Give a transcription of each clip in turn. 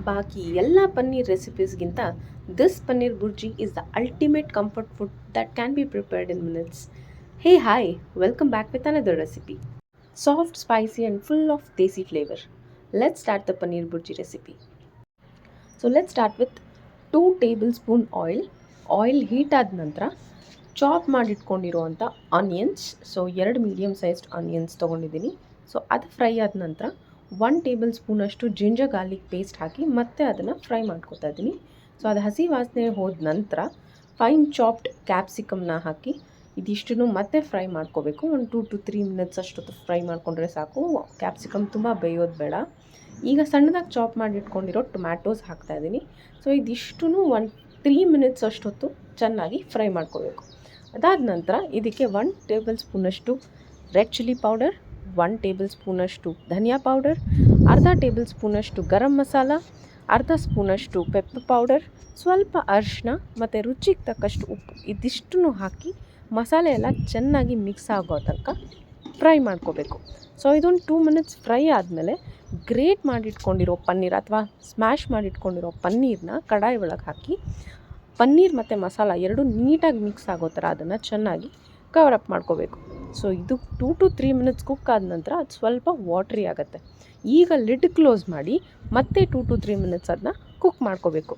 ಬಾಕಿ ಎಲ್ಲ ಪನ್ನೀರ್ ರೆಸಿಪೀಸ್ಗಿಂತ this paneer bhurji is the ultimate comfort food that can be prepared in minutes. Hey, hi, welcome back with another recipe. Soft, spicy, and full of desi flavor. Let's start the paneer burji recipe. So let's start with 2 tablespoon oil. Oil heat ಆದ ನಂತರ chop ಮಾಡಿಟ್ಕೊಂಡಿರುವಂಥ onions, so 2 medium sized onions ತೊಗೊಂಡಿದ್ದೀನಿ. So ಅದು fry ಆದ ನಂತರ 1 table ಸ್ಪೂನಷ್ಟು ginger garlic paste ಹಾಕಿ ಮತ್ತೆ ಅದನ್ನು ಫ್ರೈ ಮಾಡ್ಕೊತಾ ಇದ್ದೀನಿ. ಸೊ ಅದು ಹಸಿ ವಾಸನೆ ಹೋದ ನಂತರ ಫೈನ್ ಚಾಪ್ಡ್ ಕ್ಯಾಪ್ಸಿಕಮ್ನ ಹಾಕಿ ಇದಿಷ್ಟನ್ನು ಮತ್ತೆ ಫ್ರೈ ಮಾಡ್ಕೋಬೇಕು. ಒಂದು 2 to 3 ಮಿನಿಟ್ಸ್ ಅಷ್ಟೊತ್ತು ಫ್ರೈ ಮಾಡಿಕೊಂಡ್ರೆ ಸಾಕು. ಕ್ಯಾಪ್ಸಿಕಮ್ ತುಂಬ ಬೇಯೋದು ಬೇಡ. ಈಗ ಸಣ್ಣದಾಗಿ ಚಾಪ್ ಮಾಡಿಟ್ಕೊಂಡಿರೋ ಟೊಮ್ಯಾಟೋಸ್ ಹಾಕ್ತಾಯಿದ್ದೀನಿ. ಸೊ ಇದಿಷ್ಟೂ ಒಂದು 3 ಮಿನಿಟ್ಸ್ ಅಷ್ಟೊತ್ತು ಚೆನ್ನಾಗಿ ಫ್ರೈ ಮಾಡ್ಕೋಬೇಕು. ಅದಾದ ನಂತರ ಇದಕ್ಕೆ 1 ಟೇಬಲ್ ಸ್ಪೂನಷ್ಟು ರೆಡ್ ಚಿಲ್ಲಿ ಪೌಡರ್, 1 ಟೇಬಲ್ ಸ್ಪೂನಷ್ಟು ಧನಿಯಾ ಪೌಡರ್, ಅರ್ಧ ಟೇಬಲ್ ಸ್ಪೂನಷ್ಟು ಗರಂ ಮಸಾಲ, ಅರ್ಧ ಸ್ಪೂನಷ್ಟು ಪೆಪ್ಪರ್ ಪೌಡರ್, ಸ್ವಲ್ಪ ಅರಿಶಿನ ಮತ್ತು ರುಚಿಗೆ ತಕ್ಕಷ್ಟು ಉಪ್ಪು ಇದಿಷ್ಟನ್ನು ಹಾಕಿ ಮಸಾಲೆ ಎಲ್ಲ ಚೆನ್ನಾಗಿ ಮಿಕ್ಸ್ ಆಗೋ ತನಕ ಫ್ರೈ ಮಾಡ್ಕೋಬೇಕು. ಸೊ ಇದೊಂದು 2 ಮಿನಿಟ್ಸ್ ಫ್ರೈ ಆದಮೇಲೆ ಗ್ರೇಟ್ ಮಾಡಿಟ್ಕೊಂಡಿರೋ ಪನ್ನೀರ್ ಅಥವಾ ಸ್ಮ್ಯಾಶ್ ಮಾಡಿಟ್ಕೊಂಡಿರೋ ಪನ್ನೀರನ್ನ ಕಡಾಯಿ ಒಳಗೆ ಹಾಕಿ ಪನ್ನೀರ್ ಮತ್ತು ಮಸಾಲ ಎರಡೂ ನೀಟಾಗಿ ಮಿಕ್ಸ್ ಆಗೋ ಥರ ಅದನ್ನು ಚೆನ್ನಾಗಿ ಕವರಪ್ ಮಾಡ್ಕೋಬೇಕು. ಸೊ ಇದು 2 to 3 ಮಿನಿಟ್ಸ್ ಕುಕ್ ಆದ ನಂತರ ಅದು ಸ್ವಲ್ಪ ವಾಟ್ರಿ ಆಗುತ್ತೆ. ಈಗ ಲಿಡ್ ಕ್ಲೋಸ್ ಮಾಡಿ ಮತ್ತೆ 2 to 3 ಮಿನಿಟ್ಸ್ ಅದನ್ನ ಕುಕ್ ಮಾಡ್ಕೋಬೇಕು.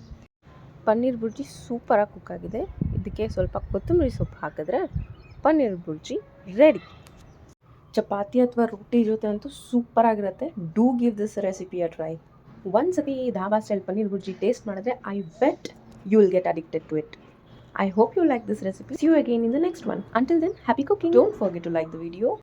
ಪನ್ನೀರ್ ಬುರ್ಜಿ ಸೂಪರಾಗಿ ಕುಕ್ ಆಗಿದೆ. ಇದಕ್ಕೆ ಸ್ವಲ್ಪ ಕೊತ್ತಂಬರಿ ಸೊಪ್ಪು ಹಾಕಿದ್ರೆ ಪನ್ನೀರ್ ಬುರ್ಜಿ ರೆಡಿ. ಚಪಾತಿ ಅಥವಾ ರೊಟ್ಟಿ ಜೊತೆ ಅಂತೂ ಸೂಪರಾಗಿರುತ್ತೆ. Do give this recipe a try. ಒಂದ್ಸತಿ ಧಾಬಾ ಸ್ಟೈಲ್ ಪನ್ನೀರ್ ಬುರ್ಜಿ ಟೇಸ್ಟ್ ಮಾಡಿದ್ರೆ I bet you will get addicted to it. I hope you like this recipe. See you again in the next one. Until then, happy cooking. Don't forget to like the video.